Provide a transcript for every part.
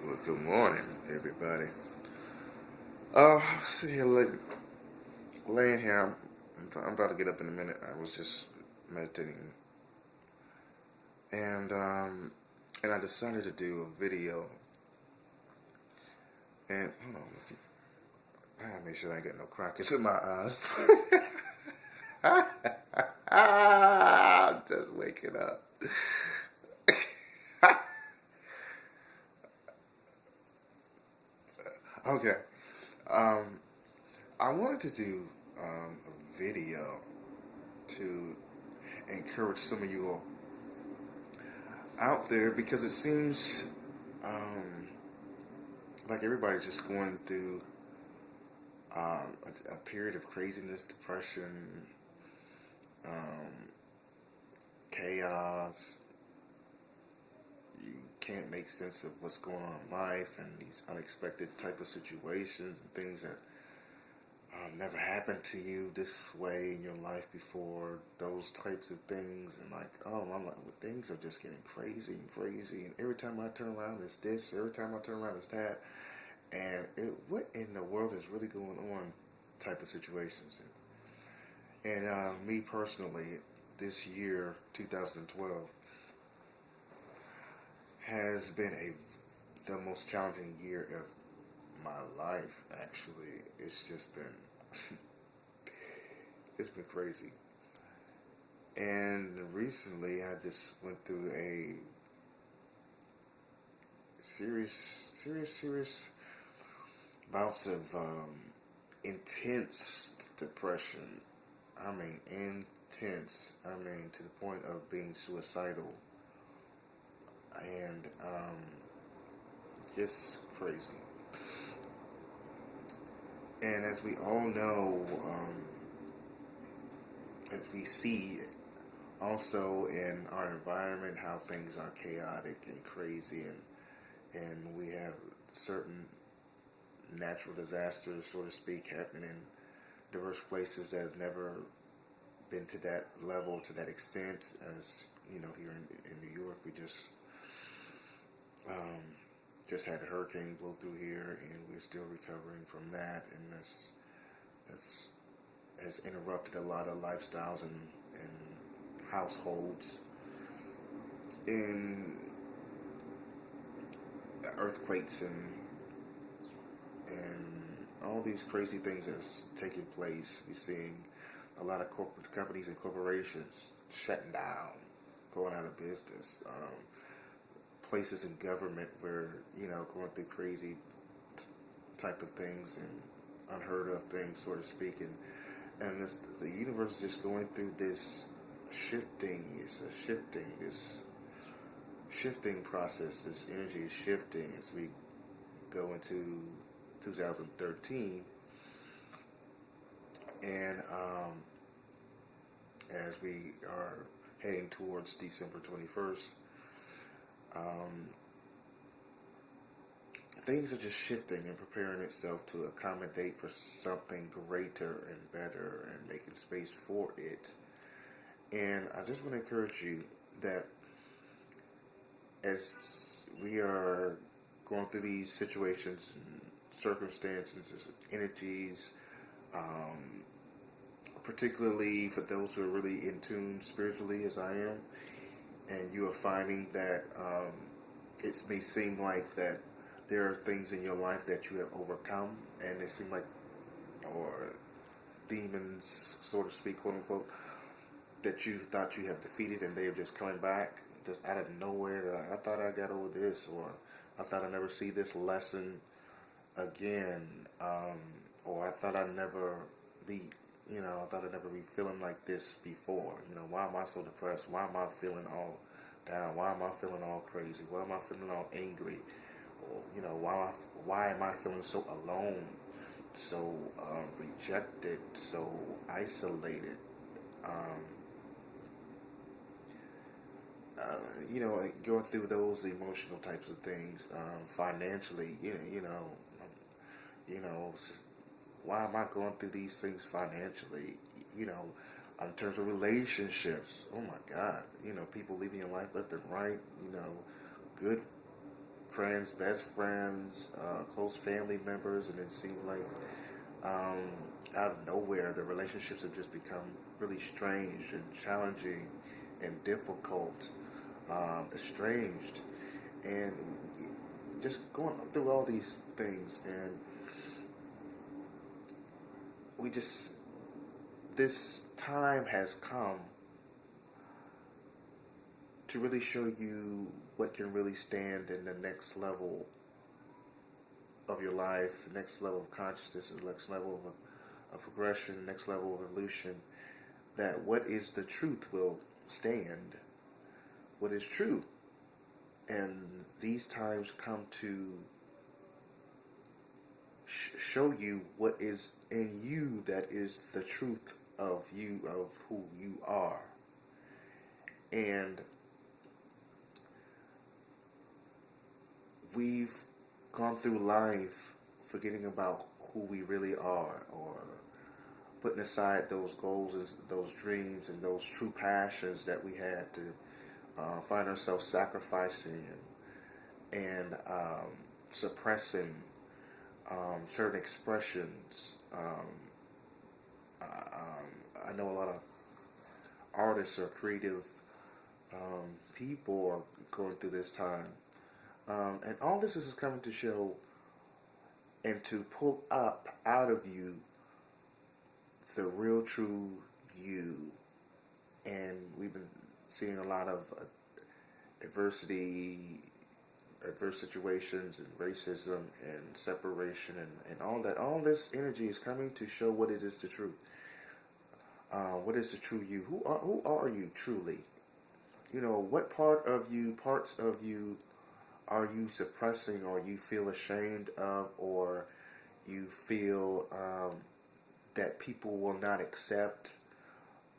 Well, good morning, everybody. Sitting here laying here. I'm about to get up in a minute. I was just meditating, and I decided to do a video. And hold on, I gotta make sure I ain't got no crackers in my eyes. I'm just waking up. Okay. Um, I wanted to do a video to encourage some of you all out there because it seems like everybody's just going through a period of craziness, depression, chaos. You can't make sense of what's going on in life and these unexpected type of situations and things that never happened to you this way in your life before, those types of things, and like, oh, I'm like, well, things are just getting crazy and crazy, and every time I turn around it's this, every time I turn around it's that, and what in the world is really going on type of situations. And me personally, this year, 2012, has been the most challenging year of my life, actually. It's just been it's been crazy. And recently I just went through a serious bouts of intense depression. I mean intense. I mean to the point of being suicidal. And just crazy. And as we all know, as we see also in our environment how things are chaotic and crazy, and we have certain natural disasters, so to speak, happening in diverse places that has never been to that level, to that extent. As you know, here in New York, we just had a hurricane blow through here, and we're still recovering from that, and that's has interrupted a lot of lifestyles and households, in earthquakes and all these crazy things that's taking place. We're seeing a lot of corporate companies and corporations shutting down, going out of business. Places in government where, going through crazy type of things and unheard of things, so to speak, and the universe is just going through this shifting. It's a shifting process. This energy is shifting as we go into 2013, and as we are heading towards December 21st. Things are just shifting and preparing itself to accommodate for something greater and better and making space for it. And I just want to encourage you that as we are going through these situations and circumstances, energies, particularly for those who are really in tune spiritually as I am, and you are finding that it may seem like that there are things in your life that you have overcome, and it seem like, or demons, so to speak, quote unquote, that you thought you have defeated, and they are just coming back just out of nowhere. I thought I got over this, or I thought I'd never see this lesson again, or I thought I'd never be, I thought I'd never be feeling like this before. Why am I so depressed? Why am I feeling all down? Why am I feeling all crazy? Why am I feeling all angry? Or, why am I feeling so alone, so rejected, so isolated? Going through those emotional types of things, financially, why am I going through these things financially? In terms of relationships, oh my God, people leaving your life left and right, good friends, best friends, close family members, and it seemed like um, out of nowhere the relationships have just become really strange and challenging and difficult, estranged, and just going through all these things, and we just this time has come to really show you what can really stand in the next level of your life, the next level of consciousness, the next level of progression, next level of evolution, that what is the truth will stand, what is true. And these times come to show you what is in you that is the truth of you, of who you are. And we've gone through life forgetting about who we really are, or putting aside those goals and those dreams and those true passions that we had to find ourselves sacrificing and suppressing certain expressions. I know a lot of artists or creative people are going through this time. And all this is coming to show and to pull up out of you the real true you. And we've been seeing a lot of adversity, adverse situations, and racism and separation and all that. All this energy is coming to show what it is the truth. What is the true you? Who are you truly? You know, what parts of you are you suppressing, or you feel ashamed of, or you feel that people will not accept,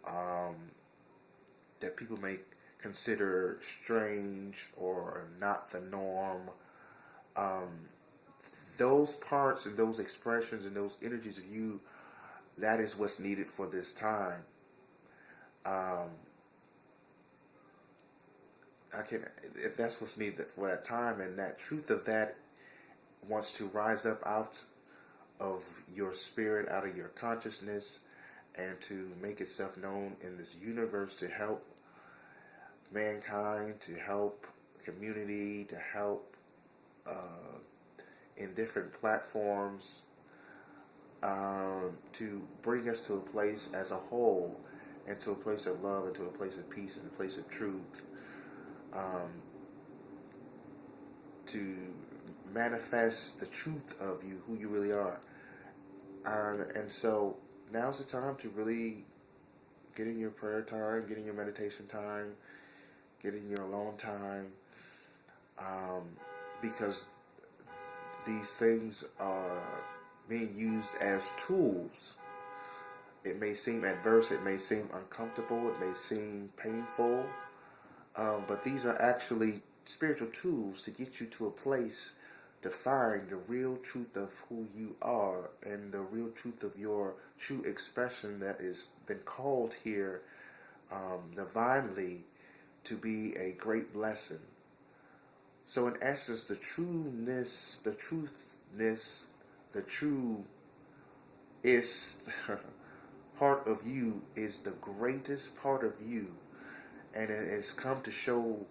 that people may consider strange or not the norm? Those parts and those expressions and those energies of you, that is what's needed for this time. If that's what's needed for that time, and that truth of that wants to rise up out of your spirit, out of your consciousness, and to make itself known in this universe to help mankind, to help community, to help in different platforms, to bring us to a place as a whole, and to a place of love, and to a place of peace, and a place of truth. To manifest the truth of you, who you really are. And so now's the time to really get in your prayer time, get in your meditation time, get in your alone time, because these things are being used as tools. It may seem adverse, it may seem uncomfortable, it may seem painful, but these are actually spiritual tools to get you to a place to find the real truth of who you are, and the real truth of your true expression that is been called here divinely to be a great blessing. So in essence, the trueness, the truthness, the true is part of you is the greatest part of you, and it has come to show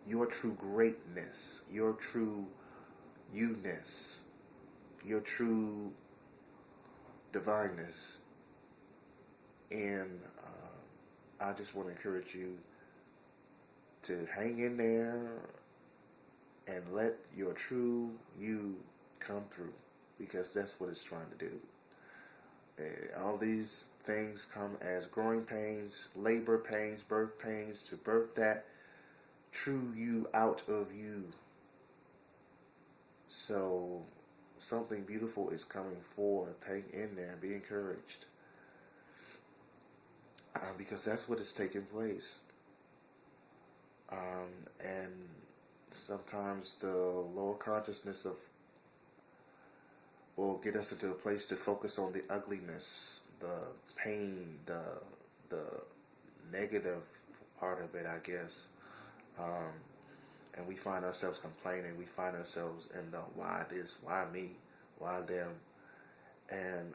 your true greatness, your true you-ness, your true divineness. And I just want to encourage you to hang in there and let your true you come through, because that's what it's trying to do. All these things come as growing pains, labor pains, birth pains, to birth that true you out of you. So something beautiful is coming forth. Hang in there and be encouraged, because that's what is taking place. And sometimes the lower consciousness will get us into a place to focus on the ugliness, the pain, the negative part of it, I guess. and we find ourselves complaining. We find ourselves in the why this, why me, why them, and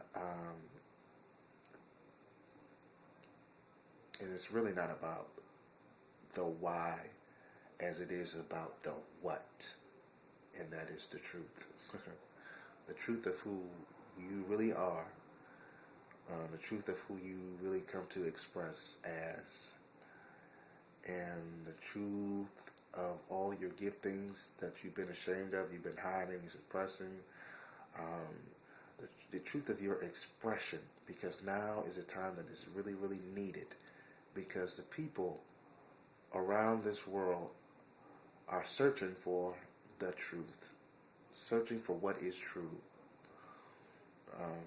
and it's really not about the why as it is about the what, and that is the truth. The truth of who you really are, the truth of who you really come to express as, and the truth of all your giftings that you've been ashamed of, you've been hiding, suppressing, the truth of your expression, because now is a time that is really, really needed, because the people around this world are searching for the truth, searching for what is true.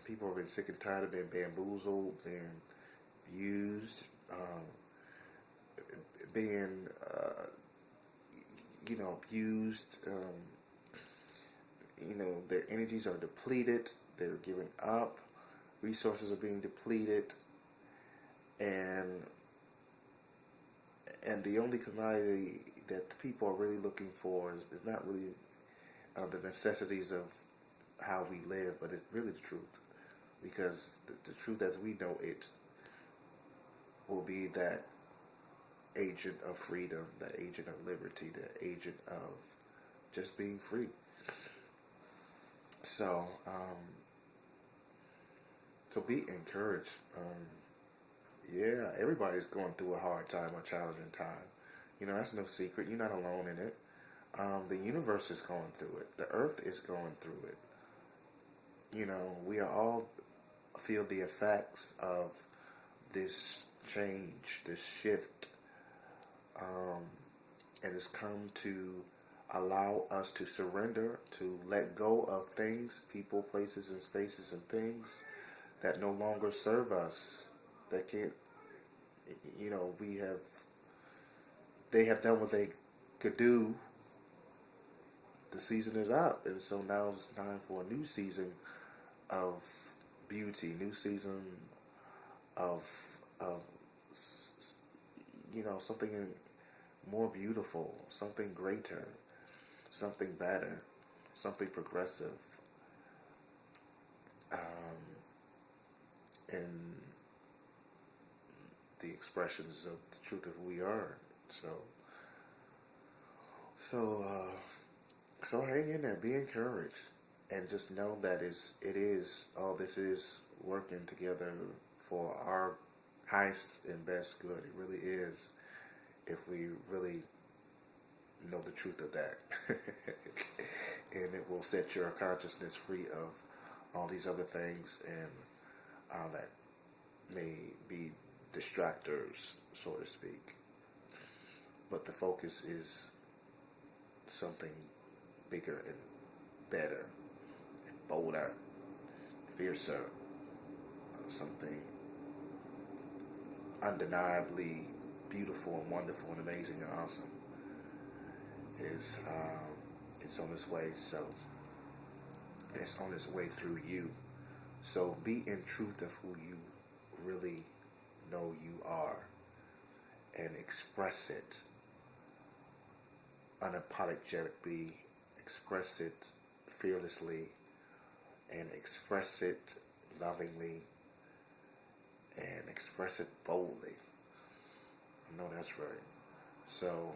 People have been sick and tired of being bamboozled, being used, being, abused. Their energies are depleted. They're giving up. Resources are being depleted, and the only commodity that the people are really looking for is not really the necessities of how we live, but it's really the truth. Because the truth as we know it will be that agent of freedom, that agent of liberty, the agent of just being free. So be encouraged. Everybody's going through a hard time, a challenging time. That's no secret. You're not alone in it. The universe is going through it. The earth is going through it. We are all feel the effects of this change, this shift, and it's come to allow us to surrender, to let go of things, people, places, and spaces, and things that no longer serve us, that can't, they have done what they could do. The season is up, and so now it's time for a new season of beauty, new season of something more beautiful, something greater, something better, something progressive, and the expressions of the truth of who we are. So hang in there, be encouraged, and just know that all this is working together for our highest and best good. It really is, if we really know the truth of that. And it will set your consciousness free of all these other things and that may be distractors, so to speak. But the focus is something bigger and better and bolder, fiercer, something undeniably beautiful and wonderful and amazing and awesome is it's on its way. So it's on its way through you. So be in truth of who you really know you are, and express it unapologetically, express it fearlessly, and express it lovingly, and express it boldly. I know that's right. So